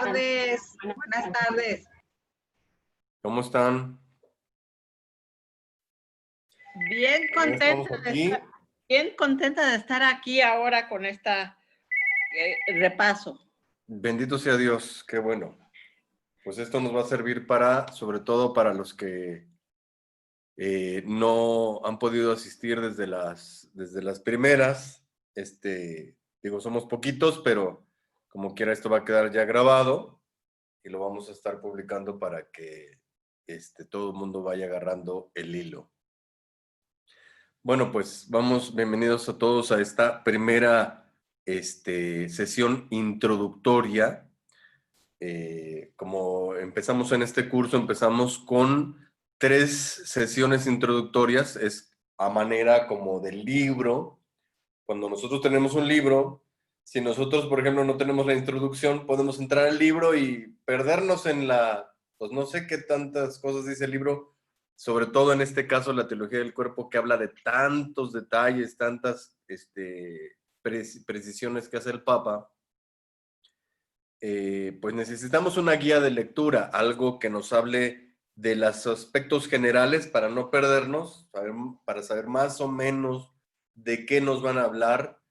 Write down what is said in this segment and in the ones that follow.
tardes. Buenas tardes. ¿Cómo están? Bien contenta de estar aquí ahora con esta repaso. Bendito sea Dios, qué bueno. Pues esto nos va a servir sobre todo para los que no han podido asistir desde las primeras. Somos poquitos, pero como quiera esto va a quedar ya grabado y lo vamos a estar publicando para que todo el mundo vaya agarrando el hilo. Bueno, pues bienvenidos a todos a esta primera sesión introductoria. Como empezamos en este curso, empezamos con 3 sesiones introductorias, es a manera como del libro. Cuando nosotros tenemos un libro, si nosotros, por ejemplo, no tenemos la introducción, podemos entrar al libro y perdernos en pues no sé qué tantas cosas dice el libro, sobre todo en este caso la teología del cuerpo, que habla de tantos detalles, tantas precisiones que hace el Papa. Pues necesitamos una guía de lectura, algo que nos hable de los aspectos generales para no perdernos, para saber más o menos de qué nos van a hablar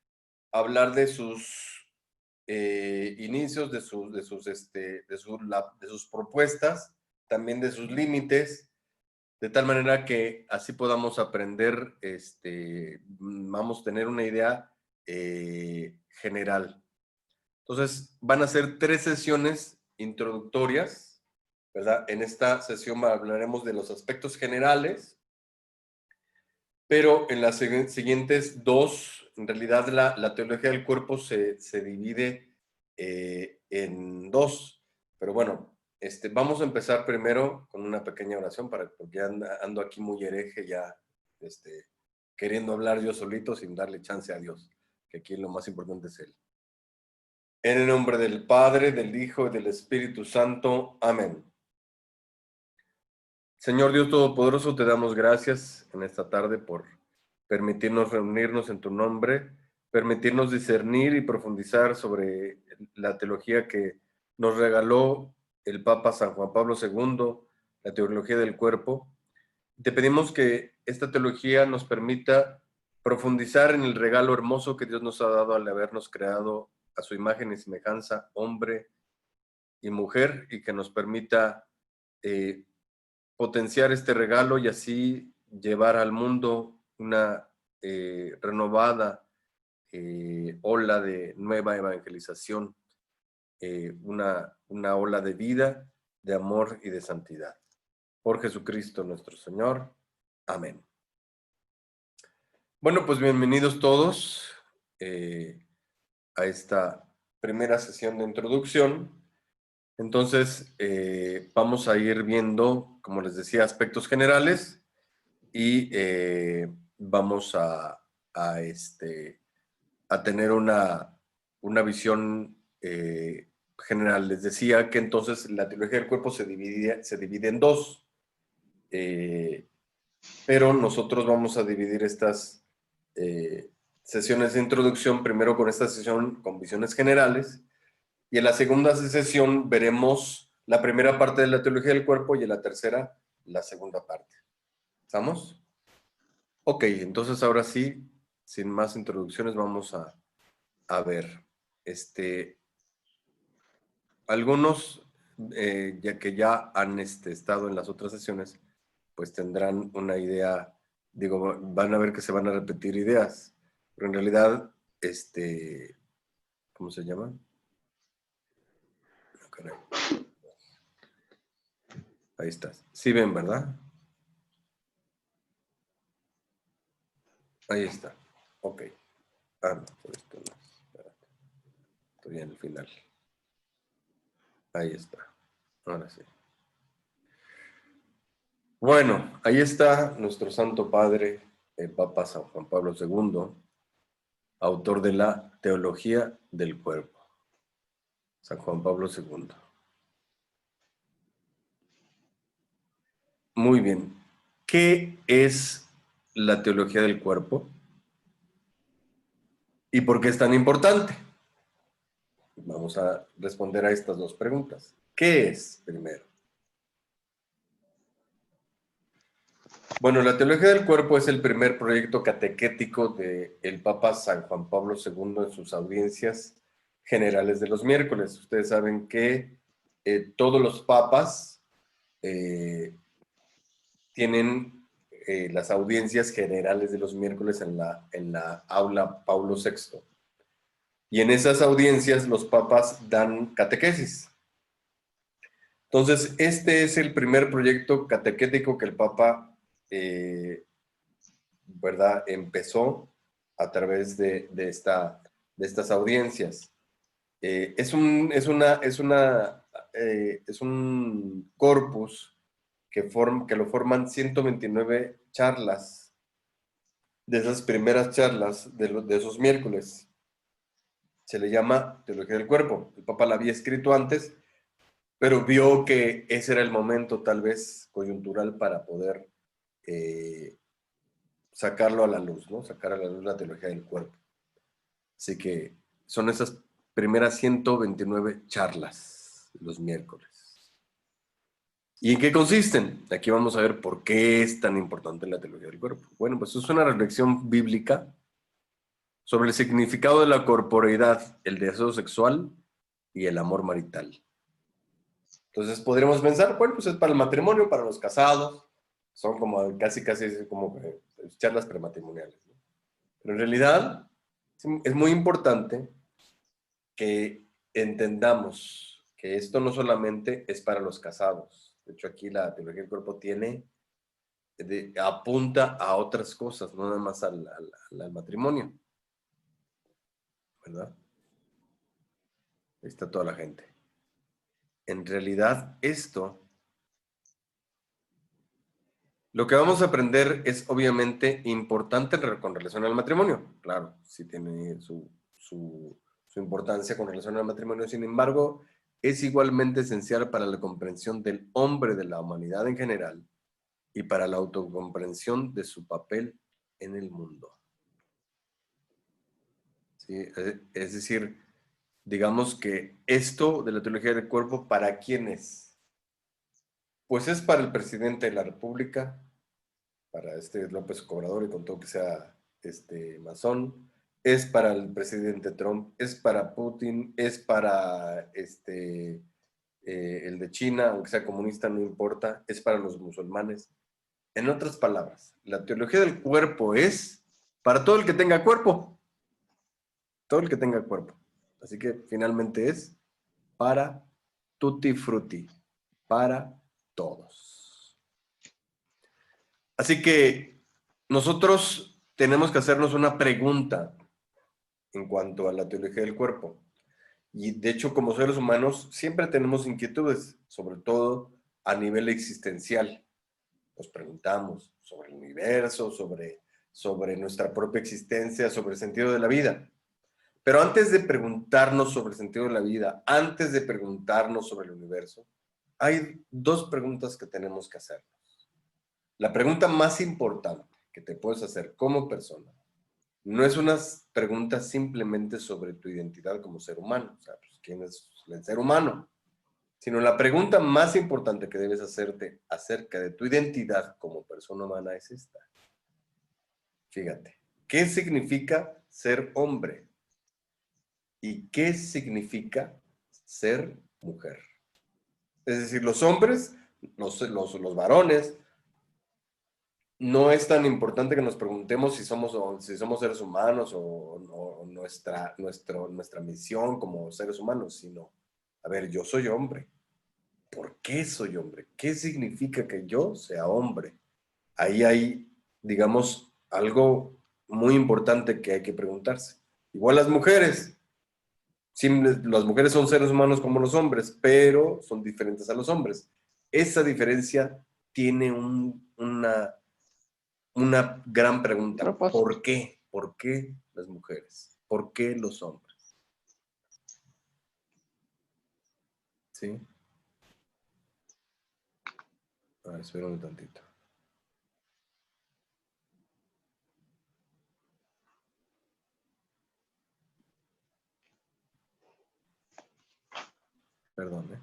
de sus inicios, de sus propuestas, también de sus límites, de tal manera que así podamos aprender, vamos a tener una idea general. Entonces, van a ser 3 sesiones introductorias, ¿verdad? En esta sesión hablaremos de los aspectos generales, pero en las siguientes 2, en realidad la teología del cuerpo se divide en 2. Pero bueno, vamos a empezar primero con una pequeña oración, porque ando aquí muy hereje ya, queriendo hablar yo solito sin darle chance a Dios, que aquí lo más importante es Él. En el nombre del Padre, del Hijo y del Espíritu Santo. Amén. Señor Dios Todopoderoso, te damos gracias en esta tarde por permitirnos reunirnos en tu nombre, permitirnos discernir y profundizar sobre la teología que nos regaló el Papa San Juan Pablo II, la teología del cuerpo. Te pedimos que esta teología nos permita profundizar en el regalo hermoso que Dios nos ha dado al habernos creado a su imagen y semejanza, hombre y mujer, y que nos permita potenciar este regalo y así llevar al mundo una renovada ola de nueva evangelización, una ola de vida, de amor y de santidad. Por Jesucristo nuestro Señor. Amén. Bueno, pues bienvenidos todos a esta primera sesión de introducción. Entonces, vamos a ir viendo, como les decía, aspectos generales y vamos a tener una visión general. Les decía que entonces la teología del cuerpo se divide en 2, pero nosotros vamos a dividir estas sesiones de introducción primero con esta sesión con visiones generales, y en la segunda sesión veremos la primera parte de la teología del cuerpo y en la tercera la segunda parte. ¿Estamos? Ok, entonces ahora sí, sin más introducciones, vamos a ver. Algunos, ya que ya han estado en las otras sesiones, pues tendrán una idea, digo, van a ver que se van a repetir ideas, pero en realidad, ¿cómo se llama? Caray. Ahí estás. Sí ven, ¿verdad? Ahí está. Ok. No, por esto no. Espérate. Estoy en el final. Ahí está. Ahora sí. Bueno, ahí está nuestro Santo Padre, el Papa San Juan Pablo II, autor de la Teología del Cuerpo. San Juan Pablo II. Muy bien. ¿Qué es la teología del cuerpo? ¿Y por qué es tan importante? Vamos a responder a estas dos preguntas. ¿Qué es primero? Bueno, la teología del cuerpo es el primer proyecto catequético del Papa San Juan Pablo II en sus audiencias generales de los miércoles. Ustedes saben que todos los papas tienen las audiencias generales de los miércoles en la aula Paulo VI. Y en esas audiencias los papas dan catequesis. Entonces, este es el primer proyecto catequético que el Papa, ¿verdad?, empezó a través de estas audiencias. Es un corpus que lo forman 129 charlas, de esas primeras charlas de esos miércoles. Se le llama Teología del Cuerpo. El Papa la había escrito antes, pero vio que ese era el momento tal vez coyuntural para poder sacarlo a la luz, ¿no? Sacar a la luz la teología del cuerpo. Así que son esas primeras 129 charlas los miércoles. ¿Y en qué consisten? Aquí vamos a ver por qué es tan importante la teología del cuerpo. Bueno, pues es una reflexión bíblica sobre el significado de la corporeidad, el deseo sexual y el amor marital. Entonces podríamos pensar, bueno, pues es para el matrimonio, para los casados, son como casi como charlas prematrimoniales, ¿no? Pero en realidad es muy importante que entendamos que esto no solamente es para los casados. De hecho, aquí la teología del cuerpo apunta a otras cosas, no nada más al matrimonio, ¿verdad? Ahí está toda la gente. En realidad, lo que vamos a aprender es obviamente importante con relación al matrimonio. Claro, sí tiene su importancia con relación al matrimonio. Sin embargo, es igualmente esencial para la comprensión del hombre, de la humanidad en general, y para la autocomprensión de su papel en el mundo. ¿Sí? Es decir, digamos que esto de la teología del cuerpo, ¿para quién es? Pues es para el presidente de la República, para López Obrador y con todo que sea masón, es para el presidente Trump, es para Putin, es para el de China, aunque sea comunista, no importa, es para los musulmanes. En otras palabras, la teología del cuerpo es para todo el que tenga cuerpo, todo el que tenga cuerpo. Así que finalmente es para tutti frutti, para todos. Así que nosotros tenemos que hacernos una pregunta en cuanto a la teología del cuerpo. Y de hecho, como seres humanos, siempre tenemos inquietudes, sobre todo a nivel existencial. Nos preguntamos sobre el universo, sobre nuestra propia existencia, sobre el sentido de la vida. Pero antes de preguntarnos sobre el sentido de la vida, antes de preguntarnos sobre el universo, hay dos preguntas que tenemos que hacer. La pregunta más importante que te puedes hacer como persona no es una pregunta simplemente sobre tu identidad como ser humano, o sea, pues, ¿quién es el ser humano? Sino la pregunta más importante que debes hacerte acerca de tu identidad como persona humana es esta. Fíjate, ¿qué significa ser hombre? ¿Y qué significa ser mujer? Es decir, los hombres, los varones, no es tan importante que nos preguntemos si somos seres humanos o nuestra misión como seres humanos, sino, a ver, yo soy hombre. ¿Por qué soy hombre? ¿Qué significa que yo sea hombre? Ahí hay, digamos, algo muy importante que hay que preguntarse. Igual las mujeres. Sí, las mujeres son seres humanos como los hombres, pero son diferentes a los hombres. Esa diferencia tiene una gran pregunta. Propósito. ¿Por qué? ¿Por qué las mujeres? ¿Por qué los hombres? ¿Sí? A ver, espera un tantito. Perdón, ¿eh?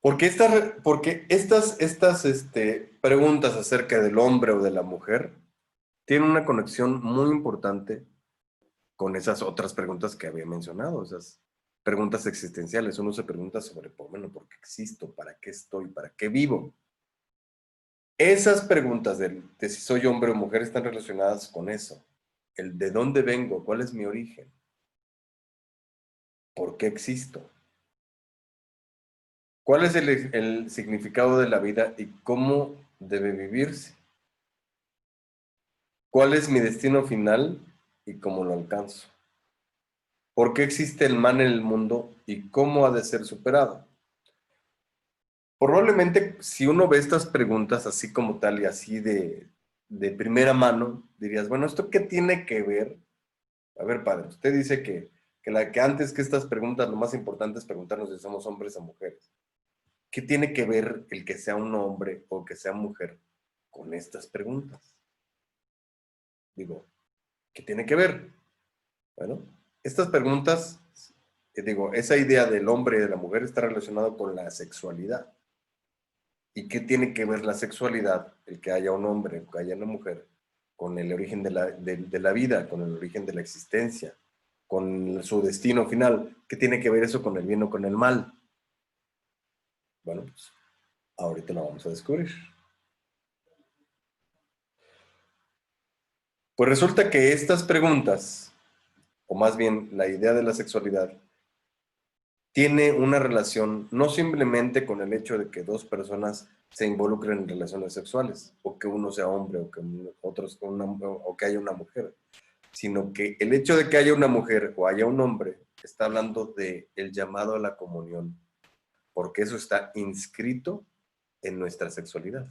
Porque estas preguntas acerca del hombre o de la mujer tienen una conexión muy importante con esas otras preguntas que había mencionado, esas preguntas existenciales. Uno se pregunta sobre, bueno, ¿por qué existo? ¿Para qué estoy? ¿Para qué vivo? Esas preguntas de si soy hombre o mujer están relacionadas con eso. El de dónde vengo, cuál es mi origen, por qué existo, cuál es el significado de la vida y cómo debe vivirse, cuál es mi destino final y cómo lo alcanzo, por qué existe el mal en el mundo y cómo ha de ser superado. Probablemente si uno ve estas preguntas así como tal y así de primera mano, dirías, bueno, ¿esto qué tiene que ver? A ver, padre, usted dice que antes que estas preguntas, lo más importante es preguntarnos si somos hombres o mujeres. ¿Qué tiene que ver el que sea un hombre o que sea mujer con estas preguntas? Digo, ¿qué tiene que ver? Bueno, estas preguntas, esa idea del hombre y de la mujer está relacionada con la sexualidad. ¿Y qué tiene que ver la sexualidad, el que haya un hombre o que haya una mujer, con el origen de la vida, con el origen de la existencia, con su destino final? ¿Qué tiene que ver eso con el bien o con el mal? Bueno, pues ahorita lo vamos a descubrir. Pues resulta que estas preguntas, o más bien la idea de la sexualidad, tiene una relación no simplemente con el hecho de que dos personas se involucren en relaciones sexuales, o que uno sea hombre, o que o que haya una mujer, sino que el hecho de que haya una mujer o haya un hombre está hablando de el llamado a la comunión, porque eso está inscrito en nuestra sexualidad.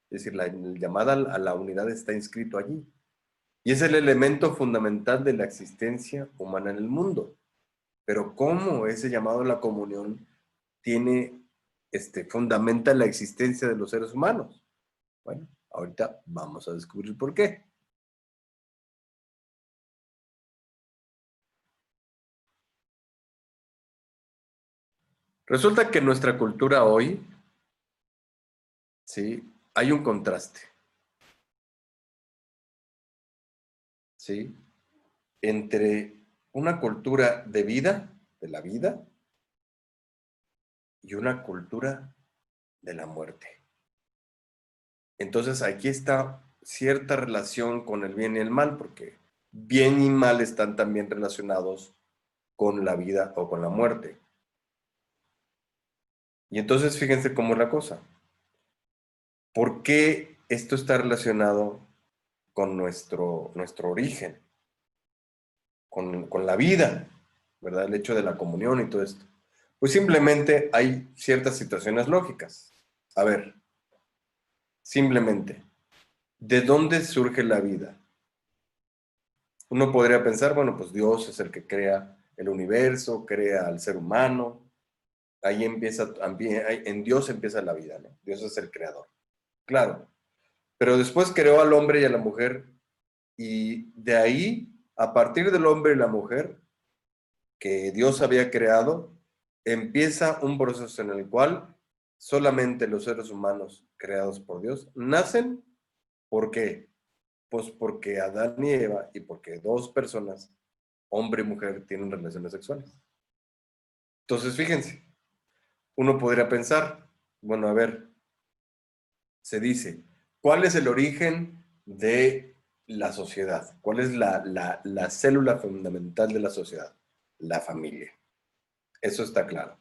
Es decir, la llamada a la unidad está inscrito allí. Y es el elemento fundamental de la existencia humana en el mundo. Pero ¿cómo ese llamado a la comunión fundamenta la existencia de los seres humanos? Bueno, ahorita vamos a descubrir por qué. Resulta que en nuestra cultura hoy, ¿sí? Hay un contraste, ¿sí? Entre una cultura de vida, de la vida, y una cultura de la muerte. Entonces aquí está cierta relación con el bien y el mal, porque bien y mal están también relacionados con la vida o con la muerte. Y entonces fíjense cómo es la cosa. ¿Por qué esto está relacionado con nuestro origen, con la vida, ¿verdad? El hecho de la comunión y todo esto. Pues simplemente hay ciertas situaciones lógicas. A ver, simplemente, ¿de dónde surge la vida? Uno podría pensar, bueno, pues Dios es el que crea el universo, crea al ser humano. Ahí empieza, en Dios empieza la vida, ¿no? Dios es el creador. Claro, pero después creó al hombre y a la mujer y de ahí, a partir del hombre y la mujer que Dios había creado, empieza un proceso en el cual solamente los seres humanos creados por Dios nacen. ¿Por qué? Pues porque Adán y Eva y porque dos personas, hombre y mujer, tienen relaciones sexuales. Entonces, fíjense, uno podría pensar, bueno, a ver, se dice, ¿cuál es el origen de la sociedad? ¿Cuál es la célula fundamental de la sociedad? La familia. Eso está claro.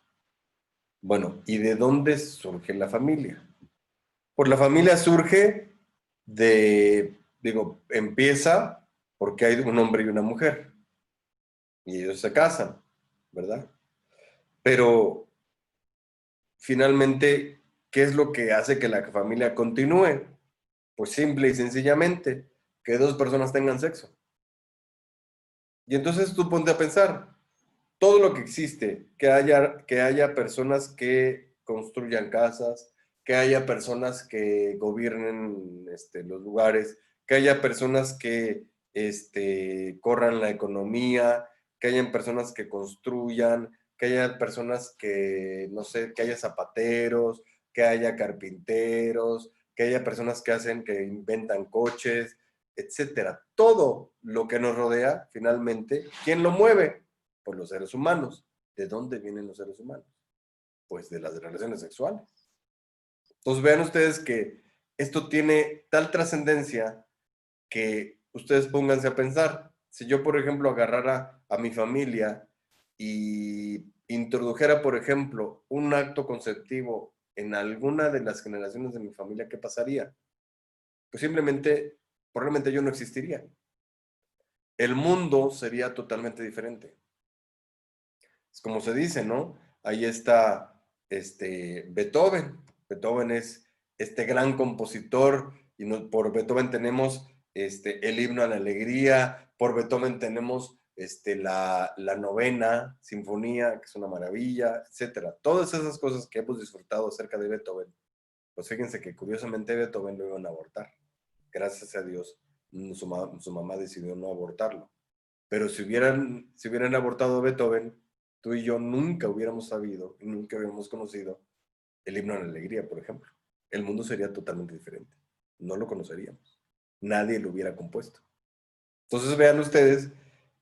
Bueno, ¿y de dónde surge la familia? Pues la familia surge empieza porque hay un hombre y una mujer y ellos se casan, ¿verdad? Pero finalmente, ¿qué es lo que hace que la familia continúe? Pues simple y sencillamente, que dos personas tengan sexo. Y entonces tú ponte a pensar, todo lo que existe, que haya personas que construyan casas, que haya personas que gobiernen los lugares, que haya personas que corran la economía, que hayan personas que construyan, que haya personas que, no sé, que haya zapateros, que haya carpinteros, que haya personas que inventan coches, etcétera. Todo lo que nos rodea, finalmente, ¿quién lo mueve? Pues los seres humanos. ¿De dónde vienen los seres humanos? Pues de las relaciones sexuales. Entonces vean ustedes que esto tiene tal trascendencia que ustedes pónganse a pensar. Si yo, por ejemplo, agarrara a mi familia y introdujera, por ejemplo, un acto conceptivo en alguna de las generaciones de mi familia, ¿qué pasaría? Pues simplemente, probablemente yo no existiría. El mundo sería totalmente diferente. Es como se dice, ¿no? Ahí está Beethoven. Beethoven es este gran compositor y por Beethoven tenemos el himno a la alegría, por Beethoven tenemos la novena sinfonía, que es una maravilla, etcétera. Todas esas cosas que hemos disfrutado acerca de Beethoven, pues fíjense que curiosamente Beethoven lo iban a abortar. Gracias a Dios, su mamá decidió no abortarlo. Pero si hubieran abortado a Beethoven, tú y yo nunca hubiéramos sabido y nunca hubiéramos conocido el himno a la alegría, por ejemplo. El mundo sería totalmente diferente. No lo conoceríamos. Nadie lo hubiera compuesto. Entonces vean ustedes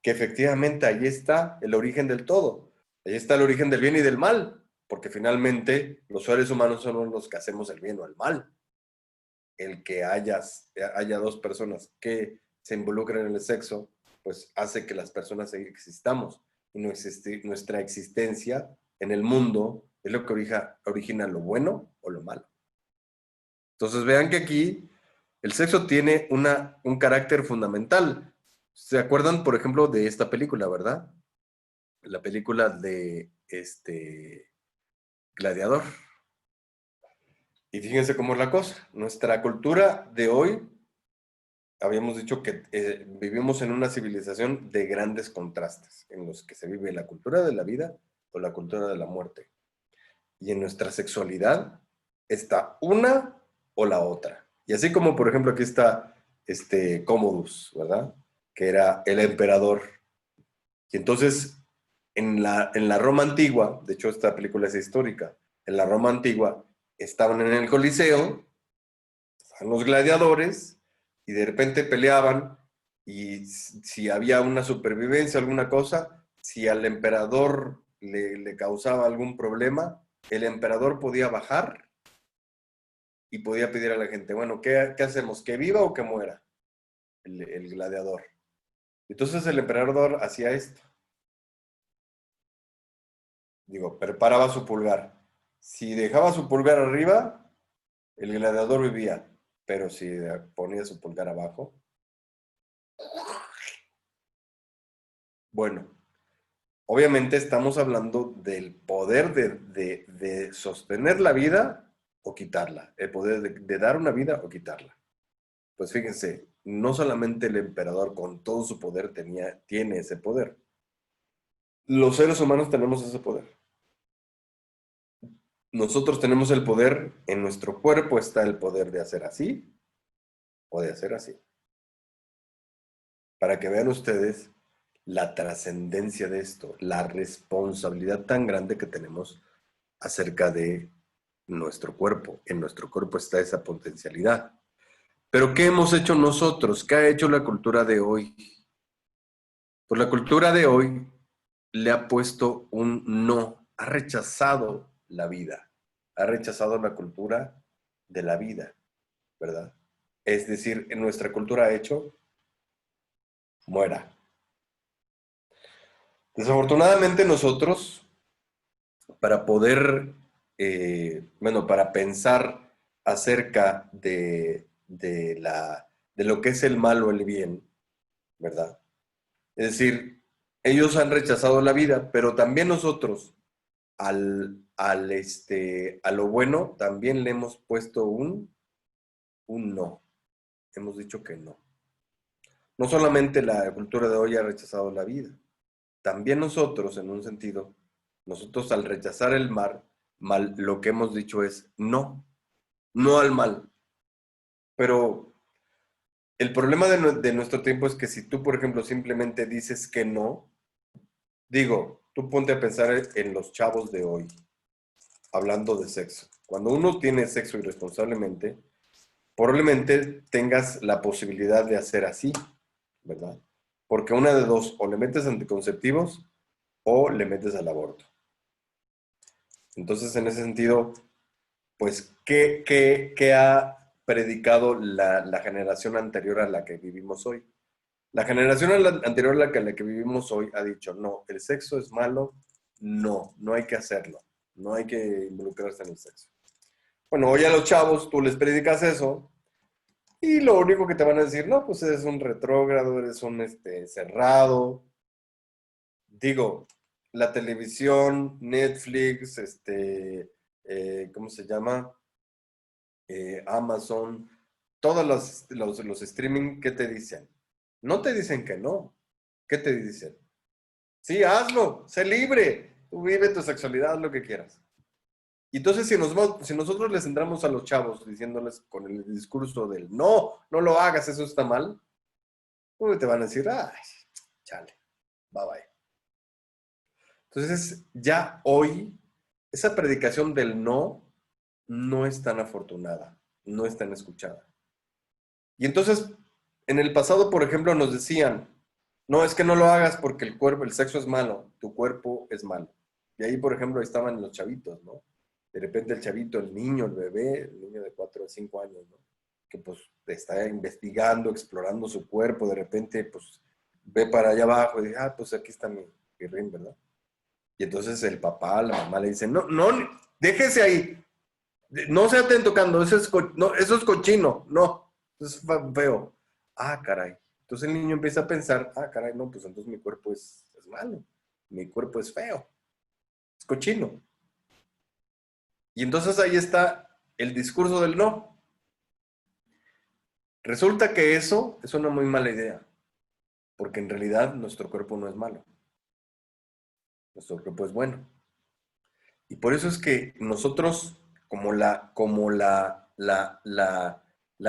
que efectivamente ahí está el origen del todo. Ahí está el origen del bien y del mal, porque finalmente los seres humanos son los que hacemos el bien o el mal. El que haya dos personas que se involucren en el sexo, pues hace que las personas existamos. Y nuestra existencia en el mundo es lo que origina lo bueno o lo malo. Entonces vean que aquí el sexo tiene un carácter fundamental. ¿Se acuerdan, por ejemplo, de esta película, verdad? La película de Gladiador. Y fíjense cómo es la cosa. Nuestra cultura de hoy, habíamos dicho que vivimos en una civilización de grandes contrastes, en los que se vive la cultura de la vida o la cultura de la muerte. Y en nuestra sexualidad está una o la otra. Y así como, por ejemplo, aquí está Commodus, ¿verdad? Que era el emperador. Y entonces, en la Roma antigua, de hecho esta película es histórica, en la Roma antigua estaban en el Coliseo, estaban los gladiadores, y de repente peleaban, y si había una supervivencia, alguna cosa, si al emperador le causaba algún problema, el emperador podía bajar y podía pedir a la gente, bueno, ¿qué hacemos? ¿Que viva o que muera el gladiador? Entonces el emperador hacía esto. Digo, preparaba su pulgar. Si dejaba su pulgar arriba, el gladiador vivía. Pero si ponía su pulgar abajo, bueno, obviamente estamos hablando del poder de sostener la vida o quitarla, el poder de dar una vida o quitarla. Pues fíjense, no solamente el emperador con todo su poder tiene ese poder. Los seres humanos tenemos ese poder. Nosotros tenemos el poder, en nuestro cuerpo está el poder de hacer así o de hacer así. Para que vean ustedes la trascendencia de esto, la responsabilidad tan grande que tenemos acerca de nuestro cuerpo. En nuestro cuerpo está esa potencialidad. Pero ¿qué hemos hecho nosotros? ¿Qué ha hecho la cultura de hoy? Pues la cultura de hoy le ha puesto un no, ha rechazado la vida, ha rechazado la cultura de la vida, ¿verdad? Es decir, en nuestra cultura ha hecho muera. Desafortunadamente nosotros, para poder, para pensar acerca de lo que es el mal o el bien, ¿verdad? Es decir, ellos han rechazado la vida, pero también nosotros a lo bueno también le hemos puesto un no. Hemos dicho que no. No solamente la cultura de hoy ha rechazado la vida, también nosotros, en un sentido, nosotros al rechazar el mal, lo que hemos dicho es no, no al mal. Pero el problema de nuestro tiempo es que si tú, por ejemplo, simplemente dices que no, Digo, tú ponte a pensar en los chavos de hoy, hablando de sexo. Cuando uno tiene sexo irresponsablemente, probablemente tengas la posibilidad de hacer así, ¿verdad? Porque una de dos, o le metes anticonceptivos o le metes al aborto. Entonces, en ese sentido, pues, ¿qué ha predicado la generación anterior a la que vivimos hoy? La generación anterior a la que vivimos hoy ha dicho, no, el sexo es malo, no hay que hacerlo, no hay que involucrarse en el sexo. Bueno, hoy a los chavos tú les predicas eso y lo único que te van a decir, no, pues eres un retrógrado, eres un cerrado. Digo, la televisión, Netflix, ¿cómo se llama? Amazon, todos los streaming, ¿qué te dicen? No te dicen que no. ¿Qué te dicen? Sí, hazlo, sé libre, tú vive tu sexualidad, lo que quieras. Y entonces si nosotros les entramos a los chavos diciéndoles con el discurso del no lo hagas, eso está mal, pues te van a decir, ay, chale, bye bye. Entonces ya hoy esa predicación del no es tan afortunada, no es tan escuchada. Y entonces en el pasado, por ejemplo, nos decían, no, es que no lo hagas porque el sexo es malo, tu cuerpo es malo. Y ahí, por ejemplo, estaban los chavitos, ¿no? De repente el chavito, el niño, el bebé, el niño de 4 o 5 años, ¿no? Que pues está investigando, explorando su cuerpo, de repente pues ve para allá abajo y dice, pues aquí está mi ring, ¿verdad? Y entonces el papá, la mamá le dice, no, déjese ahí, no se estén tocando, eso es cochino, no, eso es feo. Caray. Entonces el niño empieza a pensar, caray, no, pues entonces mi cuerpo es malo, mi cuerpo es feo, es cochino. Y entonces ahí está el discurso del no. Resulta que eso es una muy mala idea, porque en realidad nuestro cuerpo no es malo, nuestro cuerpo es bueno. Y por eso es que nosotros, como la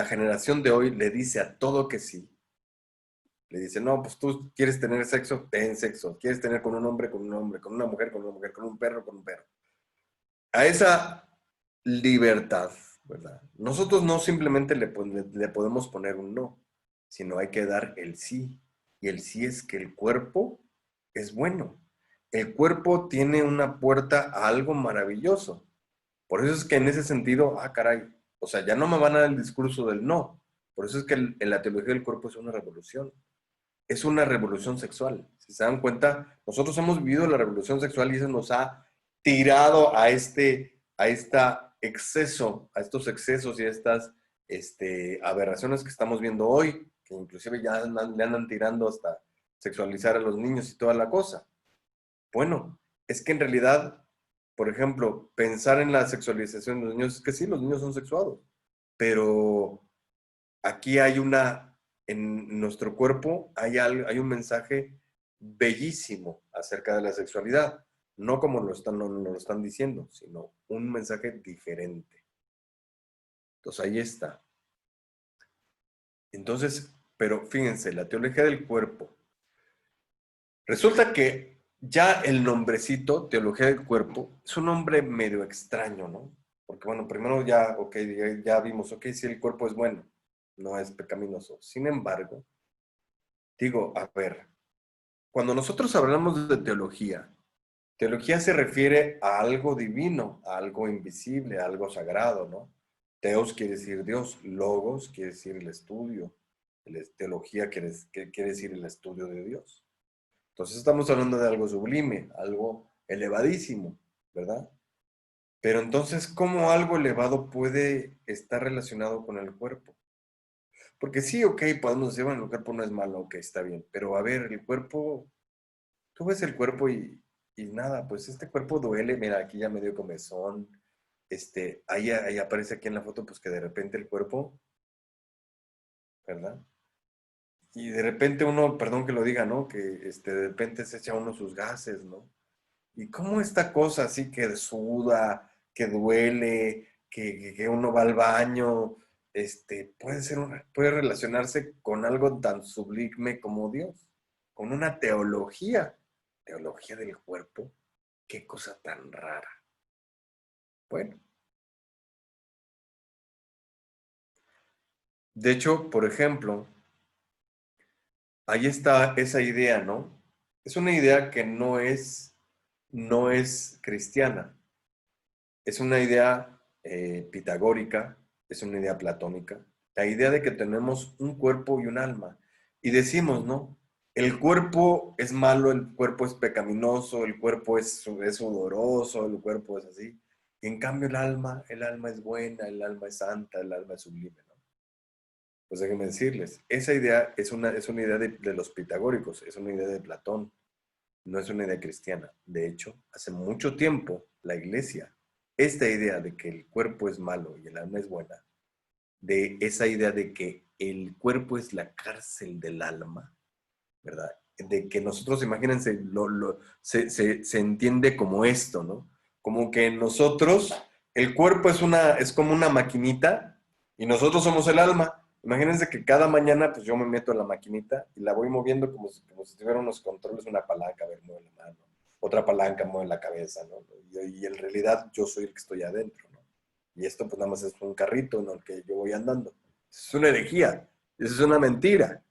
generación de hoy le dice a todo que sí, le dice, no, pues tú quieres tener sexo, ten sexo. Quieres tener con un hombre, con un hombre, con una mujer, con una mujer, con un perro, con un perro. A esa libertad, ¿verdad? Nosotros no simplemente le podemos poner un no, sino hay que dar el sí. Y el sí es que el cuerpo es bueno. El cuerpo tiene una puerta a algo maravilloso. Por eso es que en ese sentido, caray, o sea, ya no me van a dar el discurso del no. Por eso es que en la teología del cuerpo es una revolución. Es una revolución sexual. Si se dan cuenta, nosotros hemos vivido la revolución sexual y eso nos ha tirado a estos excesos y a estas aberraciones que estamos viendo hoy, que inclusive ya le andan tirando hasta sexualizar a los niños y toda la cosa. Bueno, es que en realidad, por ejemplo, pensar en la sexualización de los niños, es que sí, los niños son sexuados, pero aquí en nuestro cuerpo hay un mensaje bellísimo acerca de la sexualidad. No como nos lo están diciendo, sino un mensaje diferente. Entonces ahí está. Entonces, pero fíjense, la teología del cuerpo. Resulta que ya el nombrecito, teología del cuerpo, es un nombre medio extraño, ¿no? Porque bueno, primero ya vimos, si el cuerpo es bueno, no es pecaminoso. Sin embargo, digo, a ver, cuando nosotros hablamos de teología se refiere a algo divino, a algo invisible, a algo sagrado, ¿no? Teos quiere decir Dios, logos quiere decir el estudio, teología quiere decir el estudio de Dios. Entonces estamos hablando de algo sublime, algo elevadísimo, ¿verdad? Pero entonces, ¿cómo algo elevado puede estar relacionado con el cuerpo? Porque sí, podemos decir, bueno, el cuerpo no es malo, está bien, pero a ver, el cuerpo, tú ves el cuerpo y nada, pues este cuerpo duele, mira, aquí ya me dio comezón, ahí aparece aquí en la foto, pues que de repente el cuerpo, ¿verdad? Y de repente uno, perdón que lo diga, ¿no? Que de repente se echa uno sus gases, ¿no? Y cómo esta cosa así que suda, que duele, que uno va al baño, puede relacionarse con algo tan sublime como Dios, con una teología teología del cuerpo, qué cosa tan rara. Bueno. De hecho, por ejemplo, ahí está esa idea, ¿no? Es una idea que no es cristiana. Es una idea pitagórica, es una idea platónica. La idea de que tenemos un cuerpo y un alma. Y decimos, ¿no? El cuerpo es malo, el cuerpo es pecaminoso, el cuerpo es sudoroso, el cuerpo es así. Y en cambio el alma es buena, el alma es santa, el alma es sublime, ¿no? Pues déjenme decirles, esa idea es una idea de los pitagóricos, es una idea de Platón, no es una idea cristiana. De hecho, hace mucho tiempo la iglesia, esta idea de que el cuerpo es malo y el alma es buena, de esa idea de que el cuerpo es la cárcel del alma, ¿verdad? De que nosotros, imagínense, se entiende como esto, ¿no? Como que nosotros, el cuerpo es como una maquinita y nosotros somos el alma. Imagínense que cada mañana pues yo me meto en la maquinita y la voy moviendo como si tuviera unos controles, una palanca, a ver, mueve la mano, otra palanca, mueve la cabeza, ¿no? Y en realidad yo soy el que estoy adentro, ¿no? Y esto pues nada más es un carrito en el que yo voy andando. Es una herejía, eso es una mentira.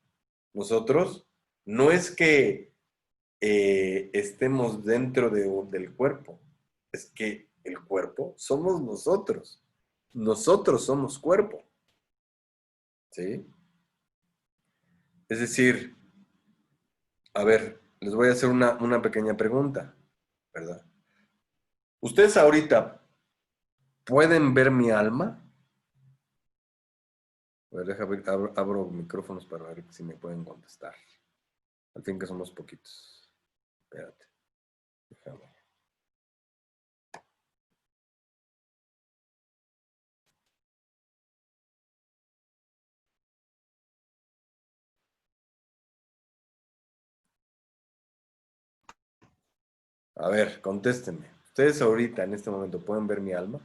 Nosotros no es que estemos dentro del cuerpo, es que el cuerpo somos nosotros. Nosotros somos cuerpo, ¿sí? Es decir, a ver, les voy a hacer una pequeña pregunta, ¿verdad? ¿Ustedes ahorita pueden ver mi alma? A ver, abro micrófonos para ver si me pueden contestar. Al fin que somos poquitos. Espérate, déjame. A ver, contéstenme. ¿Ustedes ahorita, en este momento, pueden ver mi alma?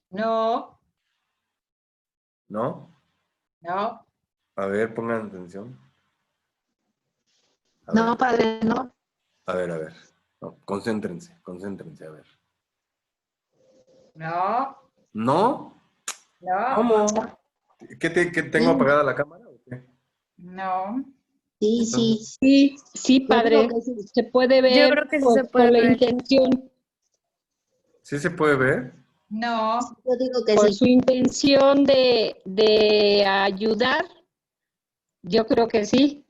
No, ¿No? no. A ver, pongan atención. A ver, No, padre, no. a ver. No, concéntrense, a ver. No, ¿No? no, ¿Cómo? ¿Qué tengo Sí, apagada la cámara o qué? no. sí, sí. Entonces, Sí, sí, Yo digo padre. que sí. Se puede Yo ver creo que sí se por puede la ver. intención, ¿sí se puede ver? No, Yo digo que por sí. su intención de ayudar. Yo creo que sí.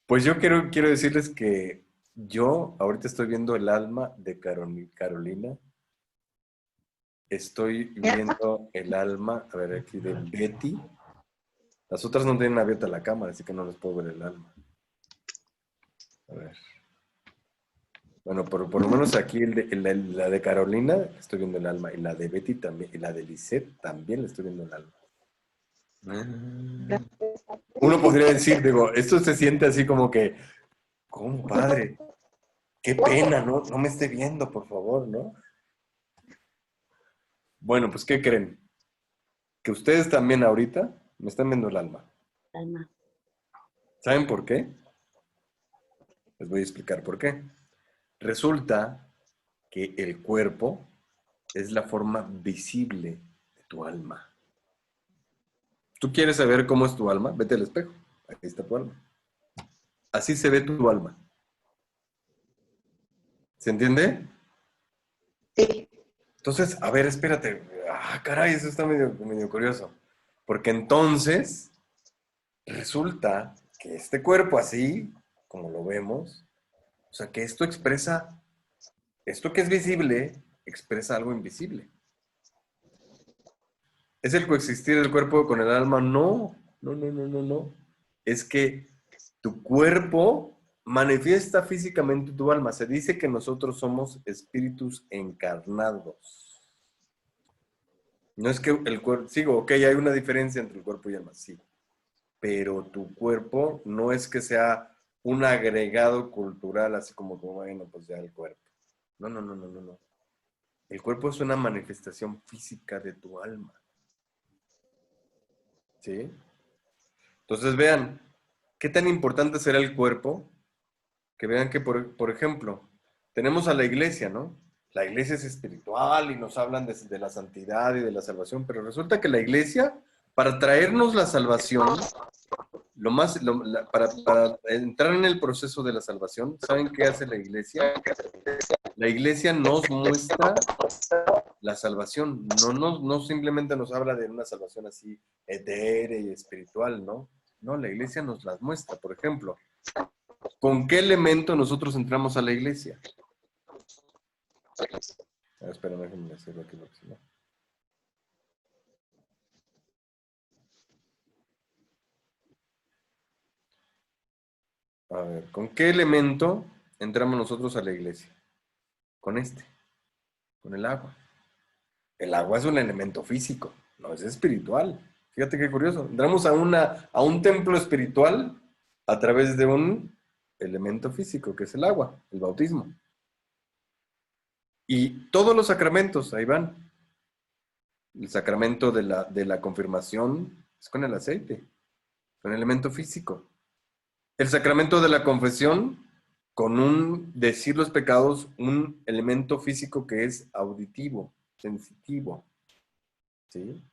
Pues yo quiero decirles que yo ahorita estoy viendo el alma de Carolina. Estoy viendo el alma, a ver, aquí de Betty. Las otras no tienen abierta la cámara, así que no les puedo ver el alma. A ver. Bueno, por lo menos aquí la de Carolina estoy viendo el alma, y la de Betty también, y la de Lisette también le estoy viendo el alma. Uno podría decir, digo, esto se siente así como que, ¿cómo, padre? Qué pena, ¿no? No me esté viendo, por favor, ¿no? Bueno, pues, ¿qué creen? Que ustedes también ahorita me están viendo el alma. Alma. ¿Saben por qué? Les voy a explicar por qué. Resulta que el cuerpo es la forma visible de tu alma. ¿Tú quieres saber cómo es tu alma? Vete al espejo. Ahí está tu alma. Así se ve tu alma. ¿Se entiende? Sí. Entonces, a ver, espérate. Ah, caray, eso está medio curioso. Porque entonces resulta que este cuerpo así, como lo vemos, o sea, que esto que es visible, expresa algo invisible. ¿Es el coexistir del cuerpo con el alma? No, no. Es que tu cuerpo manifiesta físicamente tu alma. Se dice que nosotros somos espíritus encarnados. No es que el cuerpo, sigo, ok, hay una diferencia entre el cuerpo y alma, sí. Pero tu cuerpo no es que sea un agregado cultural, así como, bueno, pues ya el cuerpo. No. El cuerpo es una manifestación física de tu alma. ¿Sí? Entonces vean, ¿Qué tan importante será el cuerpo? Que vean que, por ejemplo, tenemos a la iglesia, ¿no? La iglesia es espiritual y nos hablan de la santidad y de la salvación, pero resulta que la iglesia, para traernos la salvación, para entrar en el proceso de la salvación, ¿saben qué hace la iglesia? La iglesia nos muestra la salvación, no simplemente nos habla de una salvación así etérea y espiritual, ¿no? No, la iglesia nos las muestra. Por ejemplo, ¿con qué elemento nosotros entramos a la iglesia? Espérame, déjenme hacerlo aquí. ¿No? A ver, ¿con qué elemento entramos nosotros a la iglesia? Con el agua. El agua es un elemento físico, no es espiritual. Fíjate qué curioso. Entramos a un templo espiritual a través de un elemento físico, que es el agua, el bautismo. Y todos los sacramentos, ahí van. El sacramento de la confirmación es con el aceite, con el elemento físico. El sacramento de la confesión, con un decir los pecados, un elemento físico que es auditivo, sensitivo. ¿Sí?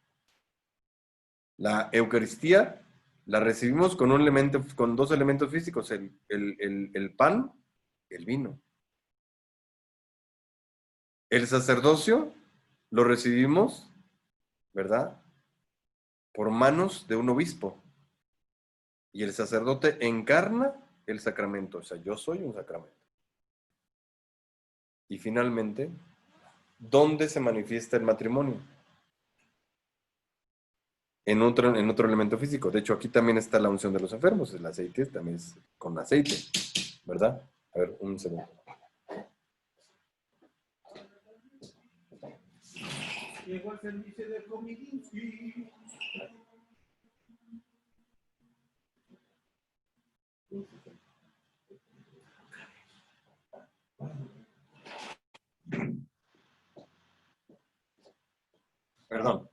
La Eucaristía la recibimos con con dos elementos físicos, el pan y el vino. El sacerdocio lo recibimos, ¿verdad? Por manos de un obispo. Y el sacerdote encarna el sacramento. O sea, yo soy un sacramento. Y finalmente, ¿dónde se manifiesta el matrimonio? En otro elemento físico. De hecho, aquí también está la unción de los enfermos. El aceite también es con aceite, ¿verdad? A ver, un segundo. Llegó el servicio de Comidinsky. Perdón.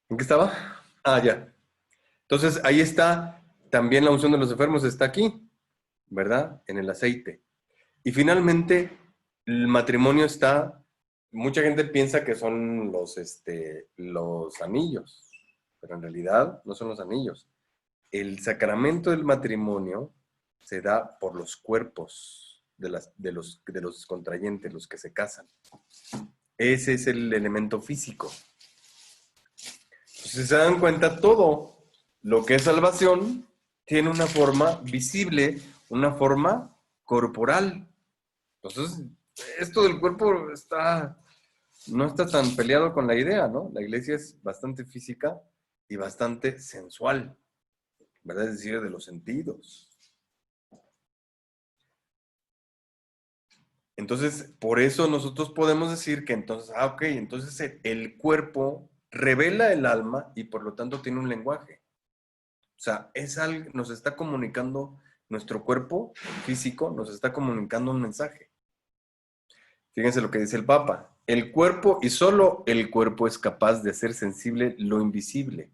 ¿En qué estaba? Ah, ya. Entonces, ahí está también la unción de los enfermos, está aquí, ¿verdad? En el aceite. Y finalmente, el matrimonio está, mucha gente piensa que son los anillos, pero en realidad no son los anillos. El sacramento del matrimonio se da por los cuerpos de los contrayentes, los que se casan. Ese es el elemento físico. Si se dan cuenta, todo lo que es salvación tiene una forma visible, una forma corporal. Entonces, esto del cuerpo no está tan peleado con la idea, ¿no? La iglesia es bastante física y bastante sensual, ¿verdad? Es decir, de los sentidos. Entonces, por eso nosotros podemos decir que entonces, entonces el cuerpo revela el alma y por lo tanto tiene un lenguaje. O sea, es algo, nos está comunicando, nuestro cuerpo físico nos está comunicando un mensaje. Fíjense lo que dice el Papa. El cuerpo y solo el cuerpo es capaz de hacer sensible lo invisible.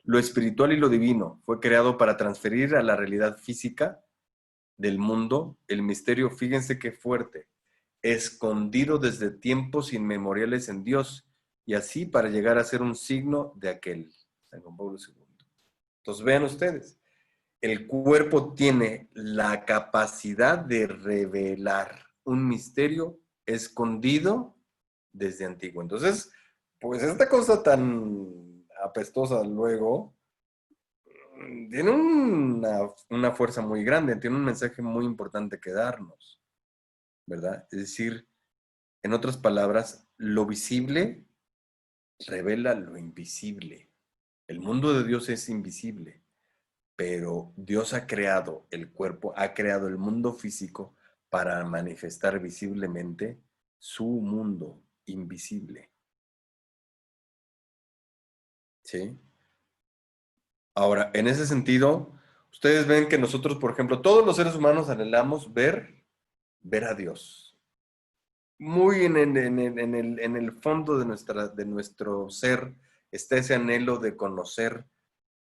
Lo espiritual y lo divino fue creado para transferir a la realidad física del mundo el misterio, fíjense qué fuerte, escondido desde tiempos inmemoriales en Dios, y así para llegar a ser un signo de aquel. San Juan Pablo II. Entonces vean ustedes, el cuerpo tiene la capacidad de revelar un misterio escondido desde antiguo. Entonces, pues esta cosa tan apestosa luego tiene una fuerza muy grande, tiene un mensaje muy importante que darnos, ¿verdad? Es decir, en otras palabras, lo visible revela lo invisible. El mundo de Dios es invisible, pero Dios ha creado el cuerpo, ha creado el mundo físico para manifestar visiblemente su mundo invisible. ¿Sí? Ahora, en ese sentido, ustedes ven que nosotros, por ejemplo, todos los seres humanos anhelamos ver a Dios. Muy en el fondo de nuestro ser está ese anhelo de conocer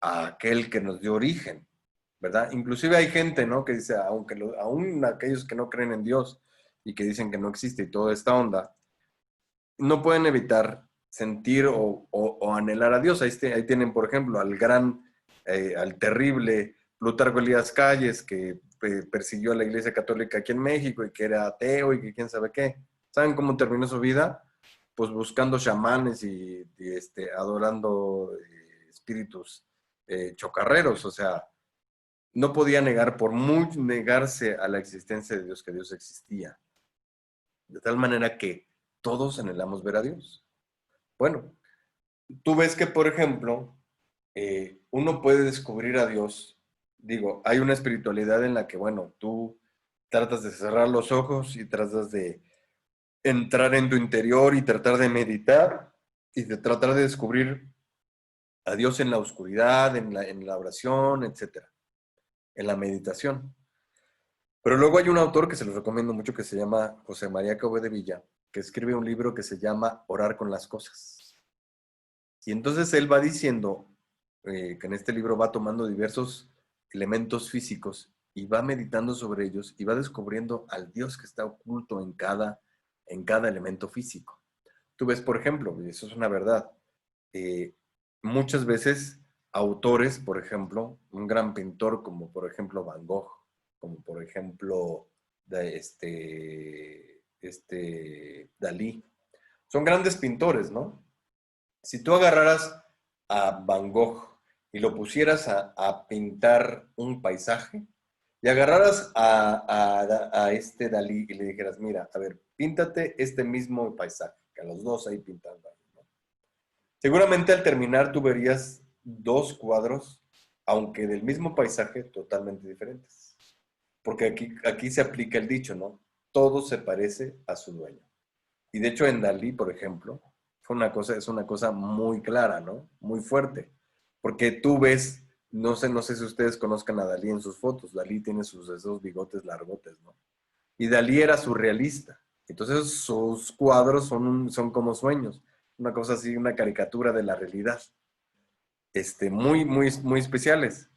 a aquel que nos dio origen, ¿verdad? Inclusive hay gente, ¿no? Que dice, aún aquellos que no creen en Dios y que dicen que no existe y toda esta onda, no pueden evitar sentir o anhelar a Dios. Ahí tienen, por ejemplo, al terrible Plutarco Elías Calles, que persiguió a la Iglesia Católica aquí en México y que era ateo y que quién sabe qué. ¿Saben cómo terminó su vida? Pues buscando chamanes y adorando espíritus chocarreros. O sea, no podía negar, por muy negarse a la existencia de Dios, que Dios existía. De tal manera que todos anhelamos ver a Dios. Bueno, tú ves que, por ejemplo, uno puede descubrir a Dios. Digo, hay una espiritualidad en la que, bueno, tú tratas de cerrar los ojos y tratas de entrar en tu interior y tratar de meditar y de tratar de descubrir a Dios en la oscuridad, en la oración, etcétera, en la meditación. Pero luego hay un autor que se los recomiendo mucho que se llama José María Cabo de Villa, que escribe un libro que se llama Orar con las cosas. Y entonces él va diciendo que en este libro va tomando diversos elementos físicos y va meditando sobre ellos y va descubriendo al Dios que está oculto en cada elemento físico. Tú ves, por ejemplo, y eso es una verdad, muchas veces autores, por ejemplo, un gran pintor como por ejemplo Van Gogh, como por ejemplo Dalí, son grandes pintores, ¿no? Si tú agarraras a Van Gogh y lo pusieras a pintar un paisaje, y agarraras a este Dalí y le dijeras, mira, a ver, píntate este mismo paisaje, que a los dos ahí pintando, ¿no? Seguramente al terminar tú verías dos cuadros, aunque del mismo paisaje, totalmente diferentes. Porque aquí se aplica el dicho, ¿no? Todo se parece a su dueño. Y de hecho en Dalí, por ejemplo, es una cosa muy clara, ¿no? Muy fuerte. Porque tú ves, no sé si ustedes conozcan a Dalí en sus fotos. Dalí tiene esos bigotes largotes, ¿no? Y Dalí era surrealista. Entonces sus cuadros son como sueños. Una cosa así, una caricatura de la realidad. Muy, muy, muy especiales.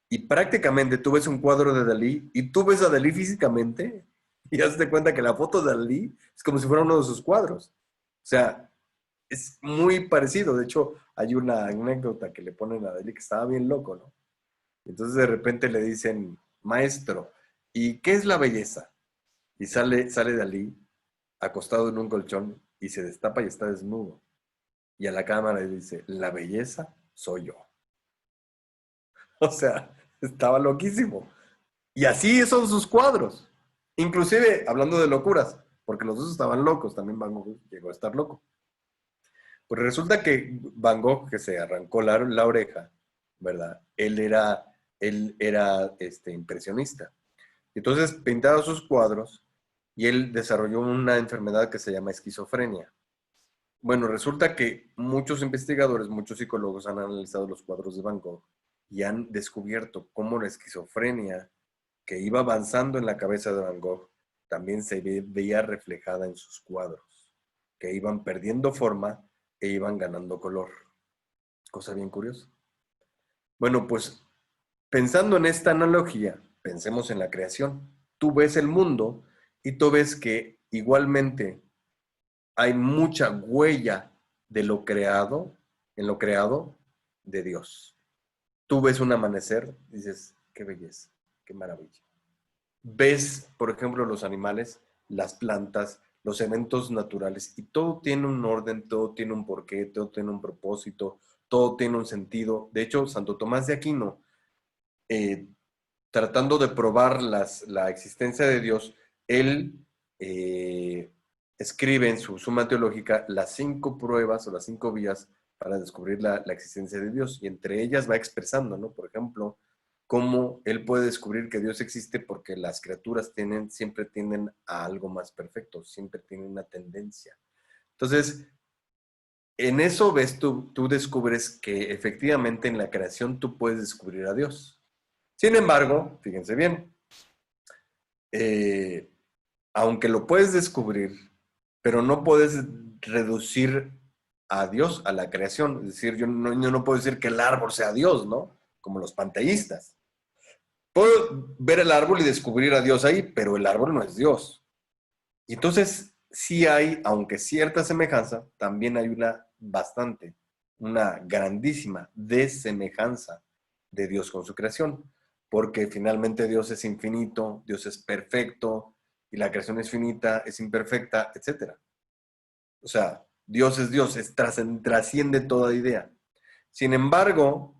Y prácticamente tú ves un cuadro de Dalí y tú ves a Dalí físicamente y hazte cuenta que la foto de Dalí es como si fuera uno de sus cuadros. O sea, es muy parecido. De hecho, hay una anécdota que le ponen a Dalí que estaba bien loco, ¿no? Entonces de repente le dicen, maestro, ¿y qué es la belleza? Y sale Dalí acostado en un colchón y se destapa y está desnudo. Y a la cámara le dice, la belleza soy yo. O sea, estaba loquísimo. Y así son sus cuadros. Inclusive, hablando de locuras, porque los dos estaban locos, también Van Gogh llegó a estar loco. Pues resulta que Van Gogh, que se arrancó la oreja, ¿verdad? Él era impresionista. Entonces pintaba sus cuadros y él desarrolló una enfermedad que se llama esquizofrenia. Bueno, resulta que muchos investigadores, muchos psicólogos han analizado los cuadros de Van Gogh y han descubierto cómo la esquizofrenia que iba avanzando en la cabeza de Van Gogh también se veía reflejada en sus cuadros, que iban perdiendo forma e iban ganando color. Cosa bien curiosa. Bueno, pues pensando en esta analogía, pensemos en la creación. Tú ves el mundo y tú ves que igualmente hay mucha huella de lo creado, en lo creado de Dios. Tú ves un amanecer, dices, qué belleza, qué maravilla. Ves, por ejemplo, los animales, las plantas, los eventos naturales, y todo tiene un orden, todo tiene un porqué, todo tiene un propósito, todo tiene un sentido. De hecho, Santo Tomás de Aquino, tratando de probar la existencia de Dios, él escribe en su Suma Teológica las 5 pruebas o las 5 vías para descubrir la existencia de Dios, y entre ellas va expresando, ¿no? Por ejemplo, cómo él puede descubrir que Dios existe porque las criaturas siempre tienden a algo más perfecto, siempre tienen una tendencia. Entonces, en eso ves tú descubres que efectivamente en la creación tú puedes descubrir a Dios. Sin embargo, fíjense bien, aunque lo puedes descubrir, pero no puedes reducir a Dios a la creación. Es decir, yo no puedo decir que el árbol sea Dios, ¿no? Como los panteístas. Puedo ver el árbol y descubrir a Dios ahí, pero el árbol no es Dios. Y entonces, sí hay, aunque cierta semejanza, también hay una grandísima desemejanza de Dios con su creación, porque finalmente Dios es infinito, Dios es perfecto, y la creación es finita, es imperfecta, etc. O sea, Dios, trasciende toda idea. Sin embargo,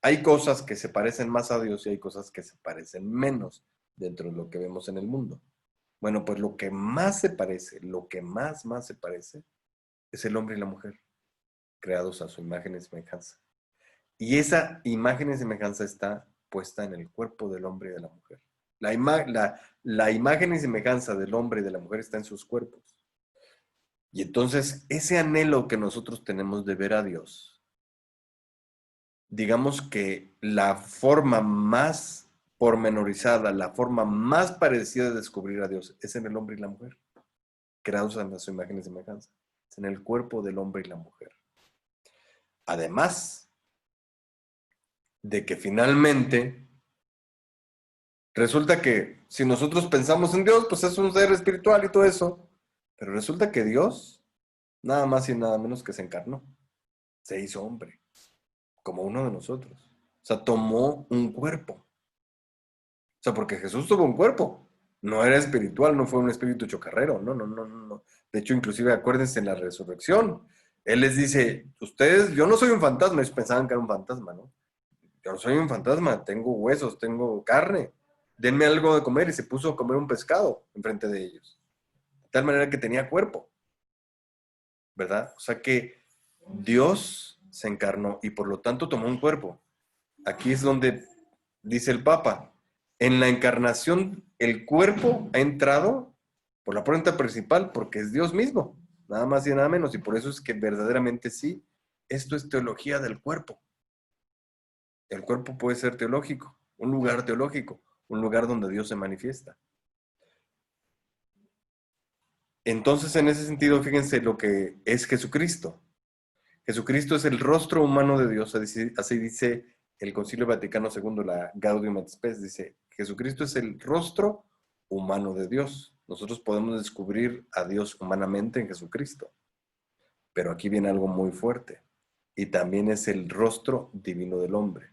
hay cosas que se parecen más a Dios y hay cosas que se parecen menos dentro de lo que vemos en el mundo. Bueno, pues lo que más se parece, lo que más se parece, es el hombre y la mujer, creados a su imagen y semejanza. Y esa imagen y semejanza está puesta en el cuerpo del hombre y de la mujer. La imagen y semejanza del hombre y de la mujer está en sus cuerpos. Y entonces, ese anhelo que nosotros tenemos de ver a Dios, digamos que la forma más pormenorizada, la forma más parecida de descubrir a Dios es en el hombre y la mujer, creados a su imagen y semejanza. Es en el cuerpo del hombre y la mujer. Además de que finalmente resulta que si nosotros pensamos en Dios, pues es un ser espiritual y todo eso, pero resulta que Dios, nada más y nada menos que se encarnó, se hizo hombre, como uno de nosotros. O sea, tomó un cuerpo. O sea, porque Jesús tuvo un cuerpo. No era espiritual, no fue un espíritu chocarrero. No. De hecho, inclusive acuérdense en la resurrección. Él les dice, ustedes, yo no soy un fantasma. Ellos pensaban que era un fantasma, ¿no? Yo no soy un fantasma, tengo huesos, tengo carne. Denme algo de comer. Y se puso a comer un pescado enfrente de ellos. De tal manera que tenía cuerpo. ¿Verdad? O sea que Dios se encarnó y por lo tanto tomó un cuerpo. Aquí es donde dice el Papa, en la encarnación el cuerpo ha entrado por la puerta principal porque es Dios mismo, nada más y nada menos, y por eso es que verdaderamente sí, esto es teología del cuerpo. El cuerpo puede ser teológico, un lugar teológico, un lugar donde Dios se manifiesta. Entonces, en ese sentido, fíjense lo que es Jesucristo. Jesucristo es el rostro humano de Dios, así dice el Concilio Vaticano II, la Gaudium et Spes, dice, Jesucristo es el rostro humano de Dios. Nosotros podemos descubrir a Dios humanamente en Jesucristo. Pero aquí viene algo muy fuerte. Y también es el rostro divino del hombre.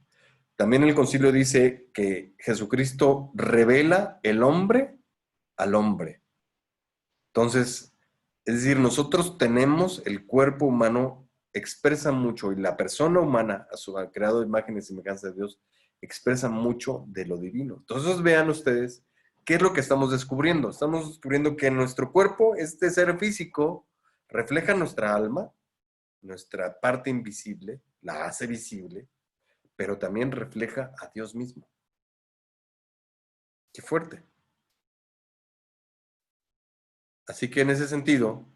También el concilio dice que Jesucristo revela el hombre al hombre. Entonces, es decir, nosotros tenemos el cuerpo humano, expresa mucho, y la persona humana, creado imagen y semejanza de Dios, expresa mucho de lo divino. Entonces vean ustedes, ¿qué es lo que estamos descubriendo? Estamos descubriendo que nuestro cuerpo, este ser físico, refleja nuestra alma, nuestra parte invisible, la hace visible, pero también refleja a Dios mismo. ¡Qué fuerte! Así que en ese sentido,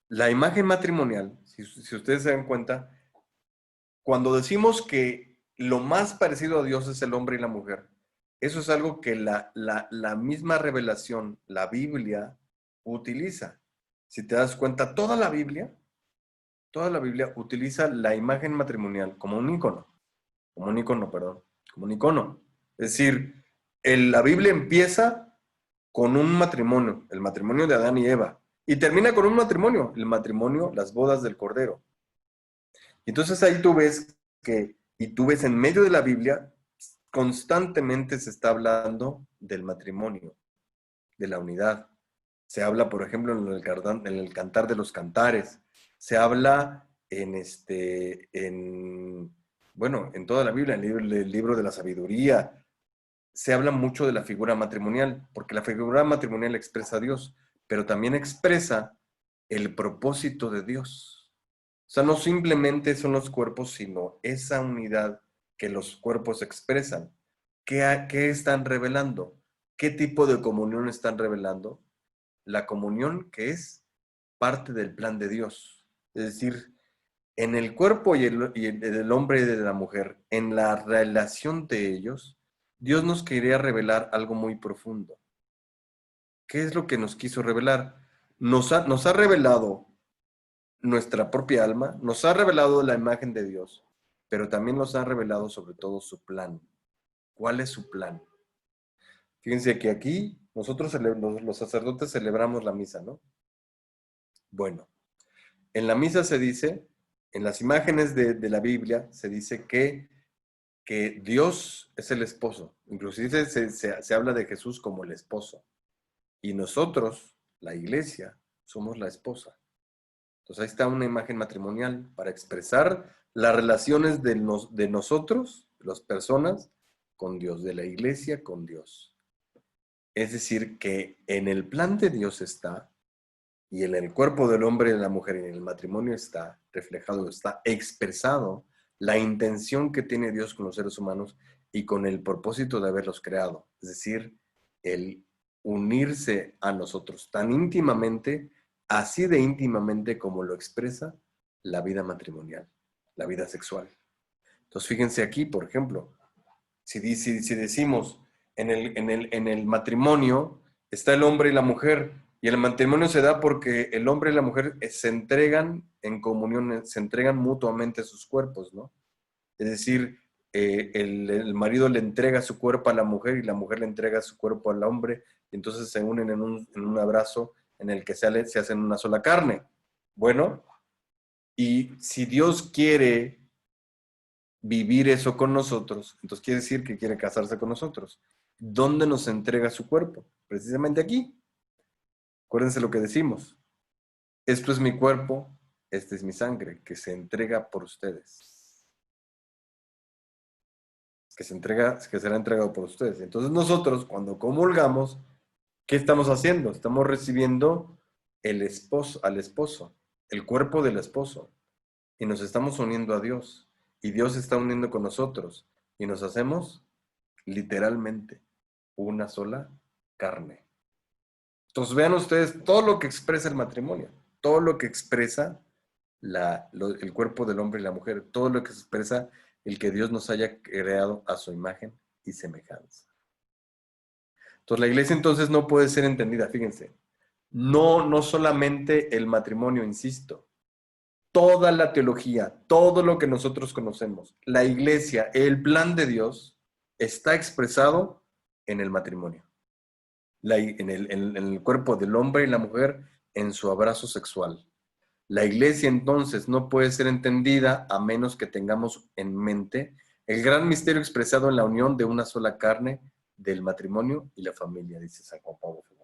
la imagen matrimonial, si ustedes se dan cuenta, cuando decimos que lo más parecido a Dios es el hombre y la mujer, eso es algo que la misma revelación, la Biblia, utiliza. Si te das cuenta, toda la Biblia utiliza la imagen matrimonial como un icono. Es decir, la Biblia empieza con un matrimonio, el matrimonio de Adán y Eva, y termina con un matrimonio, el matrimonio, las bodas del Cordero. Entonces ahí tú ves en medio de la Biblia, constantemente se está hablando del matrimonio, de la unidad. Se habla, por ejemplo, en el Cantar de los Cantares. Se habla en toda la Biblia, en el libro de la sabiduría. Se habla mucho de la figura matrimonial, porque la figura matrimonial expresa a Dios, pero también expresa el propósito de Dios. O sea, no simplemente son los cuerpos, sino esa unidad que los cuerpos expresan. ¿Qué están revelando? ¿Qué tipo de comunión están revelando? La comunión que es parte del plan de Dios. Es decir, en el cuerpo y el hombre y de la mujer, en la relación de ellos, Dios nos quería revelar algo muy profundo. ¿Qué es lo que nos quiso revelar? Nos ha revelado nuestra propia alma, nos ha revelado la imagen de Dios, pero también nos ha revelado sobre todo su plan. ¿Cuál es su plan? Fíjense que aquí nosotros, los sacerdotes, celebramos la misa, ¿no? Bueno, en la misa se dice, en las imágenes de la Biblia, se dice que Dios es el esposo. Inclusive se habla de Jesús como el esposo. Y nosotros, la iglesia, somos la esposa. Entonces ahí está una imagen matrimonial para expresar las relaciones de nosotros, las personas, con Dios, de la iglesia con Dios. Es decir, que en el plan de Dios está, y en el cuerpo del hombre y de la mujer, y en el matrimonio está reflejado, está expresado la intención que tiene Dios con los seres humanos y con el propósito de haberlos creado. Es decir, el unirse a nosotros tan íntimamente, así de íntimamente como lo expresa la vida matrimonial, la vida sexual. Entonces, fíjense aquí, por ejemplo, si decimos en el matrimonio está el hombre y la mujer, y el matrimonio se da porque el hombre y la mujer se entregan en comunión, se entregan mutuamente sus cuerpos, ¿no? Es decir, el marido le entrega su cuerpo a la mujer y la mujer le entrega su cuerpo al hombre, y entonces se unen en un abrazo en el que se hacen una sola carne. Bueno, y si Dios quiere vivir eso con nosotros, entonces quiere decir que quiere casarse con nosotros. ¿Dónde nos entrega su cuerpo? Precisamente aquí. Acuérdense lo que decimos. Esto es mi cuerpo, esta es mi sangre, que se entrega por ustedes. Que será entregado por ustedes. Entonces nosotros, cuando comulgamos, ¿qué estamos haciendo? Estamos recibiendo al esposo, el cuerpo del esposo. Y nos estamos uniendo a Dios. Y Dios se está uniendo con nosotros. Y nos hacemos literalmente una sola carne. Entonces vean ustedes todo lo que expresa el matrimonio, todo lo que expresa el cuerpo del hombre y la mujer, todo lo que expresa el que Dios nos haya creado a su imagen y semejanza. Entonces la iglesia entonces no puede ser entendida, fíjense, no solamente el matrimonio, insisto, toda la teología, todo lo que nosotros conocemos, la iglesia, el plan de Dios, está expresado en el matrimonio. En el cuerpo del hombre y la mujer en su abrazo sexual. La iglesia entonces no puede ser entendida a menos que tengamos en mente el gran misterio expresado en la unión de una sola carne del matrimonio y la familia, dice San Juan Pablo II.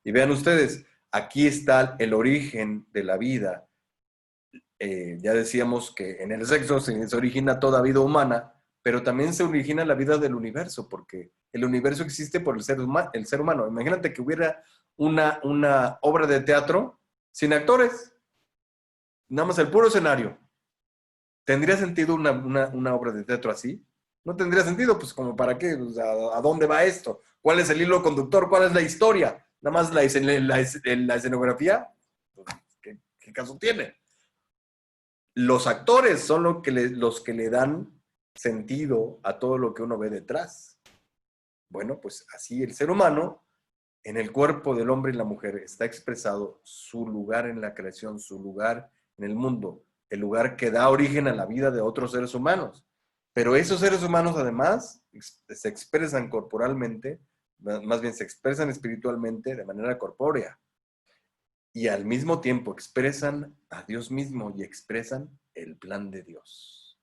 Y vean ustedes, aquí está el origen de la vida. Ya decíamos que en el sexo se origina toda vida humana, pero también se origina la vida del universo, porque el universo existe por el ser humano. Imagínate que hubiera una obra de teatro sin actores, nada más el puro escenario. ¿Tendría sentido una obra de teatro así? No tendría sentido, pues como para qué, o sea, ¿a dónde va esto? ¿Cuál es el hilo conductor? ¿Cuál es la historia? Nada más la escenografía, pues, ¿qué caso tiene? Los actores son los que le dan sentido a todo lo que uno ve detrás. Bueno, pues así el ser humano, en el cuerpo del hombre y la mujer, está expresado su lugar en la creación, su lugar en el mundo, el lugar que da origen a la vida de otros seres humanos. Pero esos seres humanos además se expresan corporalmente, más bien se expresan espiritualmente de manera corpórea. Y al mismo tiempo expresan a Dios mismo y expresan el plan de Dios.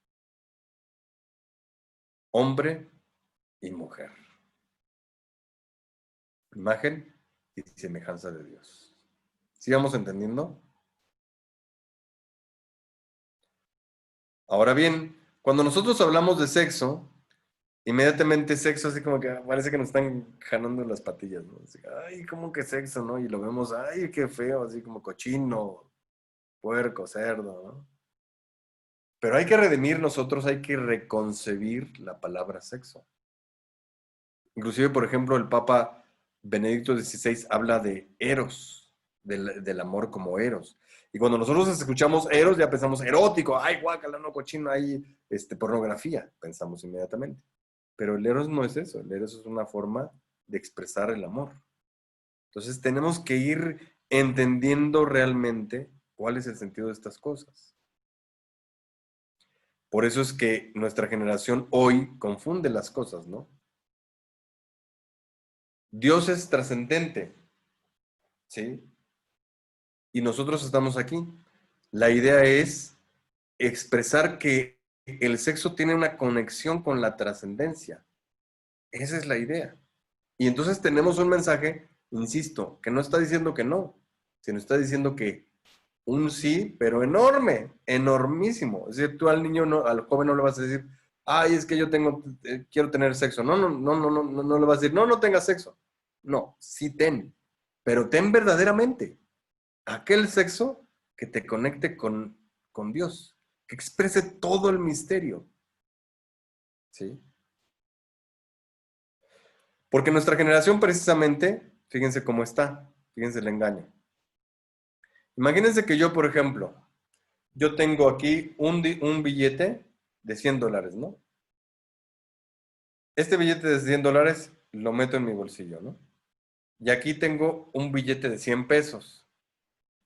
Hombre y mujer. Imagen y semejanza de Dios. ¿Sigamos entendiendo? Ahora bien, cuando nosotros hablamos de sexo, inmediatamente sexo así como que parece que nos están jalando las patillas, ¿no? Así, ay, ¿cómo que sexo, no? Y lo vemos, ay, qué feo, así como cochino, puerco, cerdo, ¿no? Pero hay que redimir nosotros, hay que reconcebir la palabra sexo. Inclusive, por ejemplo, el Papa Benedicto XVI habla de eros, del amor como eros. Y cuando nosotros escuchamos eros, ya pensamos erótico, ay, guácala, no, cochino, hay pornografía, pensamos inmediatamente. Pero el eros no es eso, el eros es una forma de expresar el amor. Entonces tenemos que ir entendiendo realmente cuál es el sentido de estas cosas. Por eso es que nuestra generación hoy confunde las cosas, ¿no? Dios es trascendente, ¿sí? Y nosotros estamos aquí. La idea es expresar que el sexo tiene una conexión con la trascendencia. Esa es la idea. Y entonces tenemos un mensaje, insisto, que no está diciendo que no, sino está diciendo que un sí, pero enorme, enormísimo. Es decir, tú al niño, no, al joven no le vas a decir, ay, es que yo quiero tener sexo. No, no, no, no, no, no, no le vas a decir, no, no tengas sexo. No, sí ten, pero ten verdaderamente aquel sexo que te conecte con Dios, que exprese todo el misterio. ¿Sí? Porque nuestra generación precisamente, fíjense cómo está, fíjense el engaño. Imagínense que yo, por ejemplo, yo tengo aquí un billete de $100, ¿no? Este billete de $100 lo meto en mi bolsillo, ¿no? Y aquí tengo un billete de 100 pesos,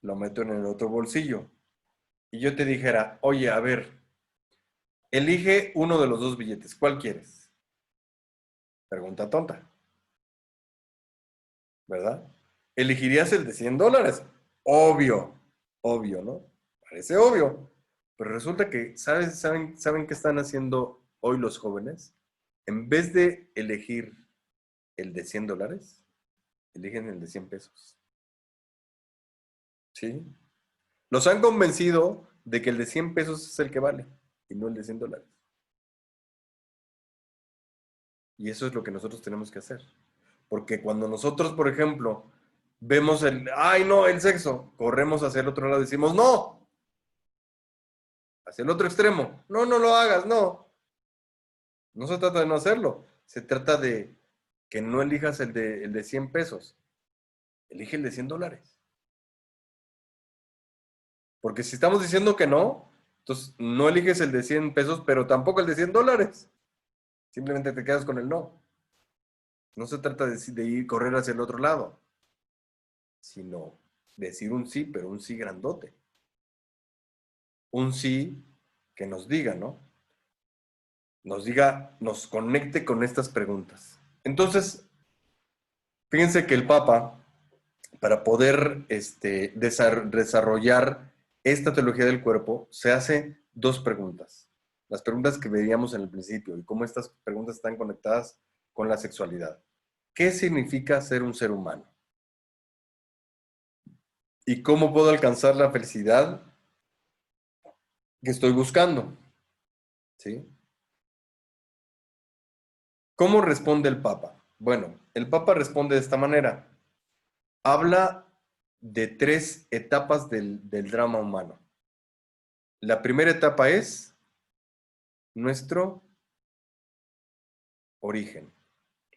lo meto en el otro bolsillo. Y yo te dijera, oye, a ver, elige uno de los dos billetes, ¿cuál quieres? Pregunta tonta, ¿verdad? Elegirías el de $100, obvio, obvio, ¿no? Parece obvio, pero resulta que, ¿saben qué están haciendo hoy los jóvenes? En vez de elegir el de $100, eligen el de 100 pesos. ¿Sí? Los han convencido de que el de 100 pesos es el que vale y no el de $100. Y eso es lo que nosotros tenemos que hacer. Porque cuando nosotros, por ejemplo, vemos ay, no, el sexo, corremos hacia el otro lado y decimos, no, hacia el otro extremo, no, no lo hagas, no. No se trata de no hacerlo, se trata de que no elijas el de 100 pesos, elige el de $100. Porque si estamos diciendo que no, entonces no eliges el de 100 pesos, pero tampoco el de $100. Simplemente te quedas con el no. No se trata de ir correr hacia el otro lado, sino decir un sí, pero un sí grandote. Un sí que nos diga, ¿no? Nos diga, nos conecte con estas preguntas. Entonces, fíjense que el Papa, para poder desarrollar esta teología del cuerpo, se hace dos preguntas. Las preguntas que veíamos en el principio y cómo estas preguntas están conectadas con la sexualidad. ¿Qué significa ser un ser humano? ¿Y cómo puedo alcanzar la felicidad que estoy buscando? ¿Sí? ¿Cómo responde el Papa? Bueno, el Papa responde de esta manera. Habla de 3 etapas del drama humano. La primera etapa es nuestro origen.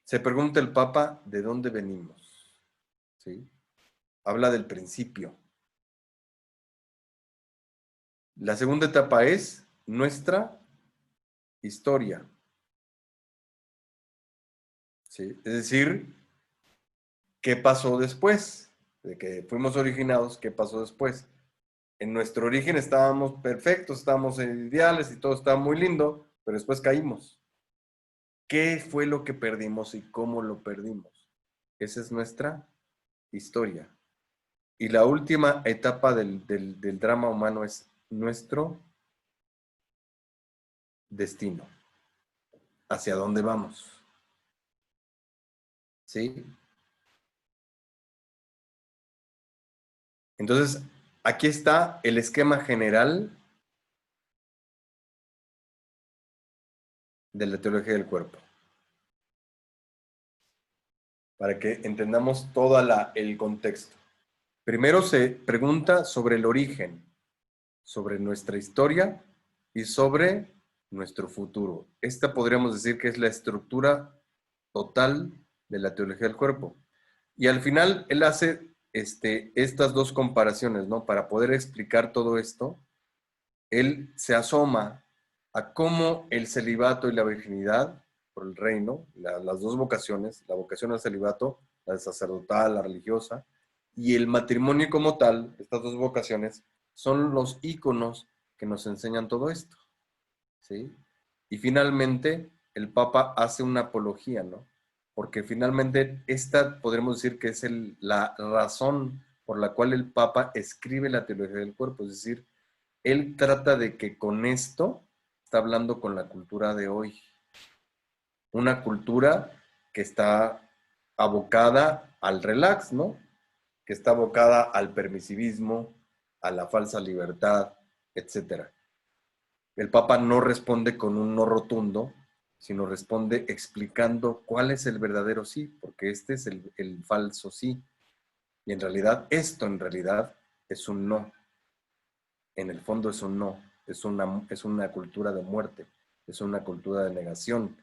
Se pregunta el Papa de dónde venimos. ¿Sí? Habla del principio. La segunda etapa es nuestra historia. ¿Sí? Es decir, ¿qué pasó después? De que fuimos originados, ¿qué pasó después? En nuestro origen estábamos perfectos, estábamos ideales y todo estaba muy lindo, pero después caímos. ¿Qué fue lo que perdimos y cómo lo perdimos? Esa es nuestra historia. Y la última etapa del drama humano es nuestro destino. ¿Hacia dónde vamos? ¿Sí? Entonces, aquí está el esquema general de la teología del cuerpo. Para que entendamos todo el contexto. Primero se pregunta sobre el origen, sobre nuestra historia y sobre nuestro futuro. Esta podríamos decir que es la estructura total de la teología del cuerpo. Y al final él hace estas dos comparaciones, ¿no? Para poder explicar todo esto, él se asoma a cómo el celibato y la virginidad por el reino, las dos vocaciones, la vocación al celibato, la sacerdotal, la religiosa, y el matrimonio como tal, estas dos vocaciones, son los íconos que nos enseñan todo esto. ¿Sí? Y finalmente, el Papa hace una apología, ¿no? porque finalmente esta podremos decir que es la razón por la cual el Papa escribe la teología del cuerpo, es decir, él trata de que con esto está hablando con la cultura de hoy, una cultura que está abocada al relax, ¿no? Que está abocada al permisivismo, a la falsa libertad, etc. El Papa no responde con un no rotundo, sino responde explicando cuál es el verdadero sí, porque este es el falso sí. Y en realidad, esto en realidad es un no. En el fondo es un no. Es una cultura de muerte, es una cultura de negación.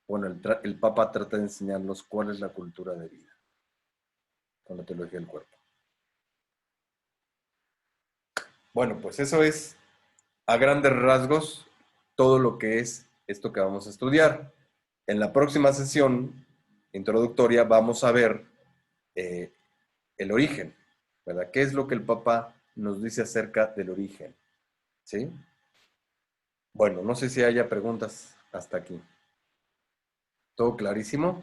Bueno, el Papa trata de enseñarnos cuál es la cultura de vida con la teología del cuerpo. Bueno, pues eso es a grandes rasgos todo lo que es esto que vamos a estudiar. En la próxima sesión introductoria vamos a ver el origen, ¿verdad? ¿Qué es lo que el Papa nos dice acerca del origen? ¿Sí? Bueno, no sé si haya preguntas hasta aquí. ¿Todo clarísimo?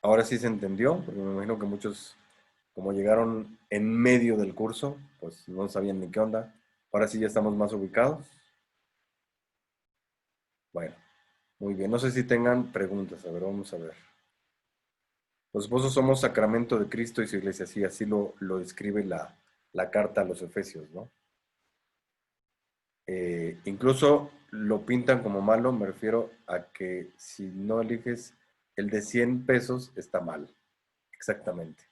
Ahora sí se entendió, porque me imagino que muchos, como llegaron en medio del curso, pues no sabían ni qué onda. Ahora sí ya estamos más ubicados. Bueno, muy bien. No sé si tengan preguntas. A ver, vamos a ver. Los esposos somos sacramento de Cristo y su iglesia. Sí, así lo describe la carta a los Efesios, ¿no? Incluso lo pintan como malo, me refiero a que si no eliges el de 100 pesos, está mal. Exactamente.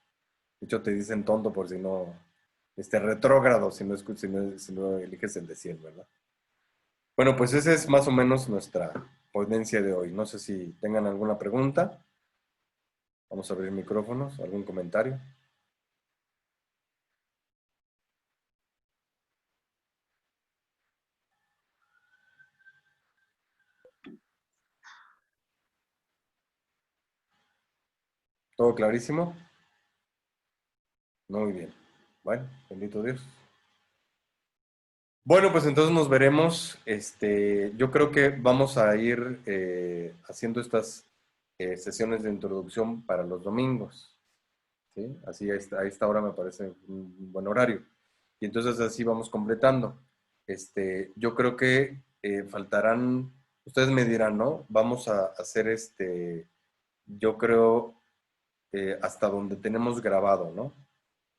De hecho, te dicen tonto por si no, retrógrado, si no eliges el de 100, ¿verdad? Bueno, pues esa es más o menos nuestra ponencia de hoy. No sé si tengan alguna pregunta. Vamos a abrir micrófonos, algún comentario. ¿Todo clarísimo? Muy bien. Bueno, bendito Dios. Bueno, pues entonces nos veremos. Yo creo que vamos a ir haciendo estas sesiones de introducción para los domingos. ¿Sí? Así a esta hora me parece un buen horario. Y entonces así vamos completando. Yo creo que faltarán, ustedes me dirán, ¿no? Vamos a hacer yo creo, hasta donde tenemos grabado, ¿no?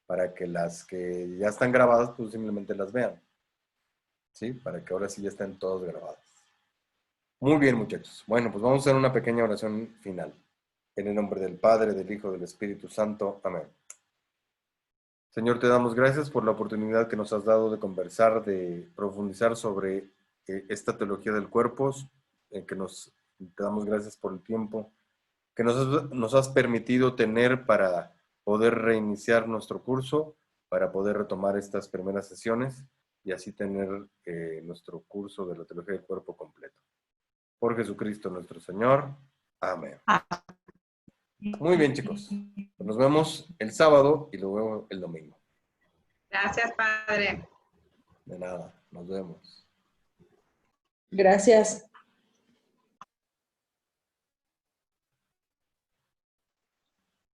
Para que las que ya están grabadas, pues simplemente las vean. ¿Sí? Para que ahora sí ya estén todas grabadas. Muy bien, muchachos. Bueno, pues vamos a hacer una pequeña oración final. En el nombre del Padre, del Hijo, del Espíritu Santo. Amén. Señor, te damos gracias por la oportunidad que nos has dado de conversar, de profundizar sobre esta teología del cuerpo, te damos gracias por el tiempo que nos has permitido tener para poder reiniciar nuestro curso, para poder retomar estas primeras sesiones y así tener nuestro curso de la teología del cuerpo completo. Por Jesucristo nuestro Señor. Amén. Muy bien, chicos. Nos vemos el sábado y luego el domingo. Gracias, Padre. De nada, nos vemos. Gracias.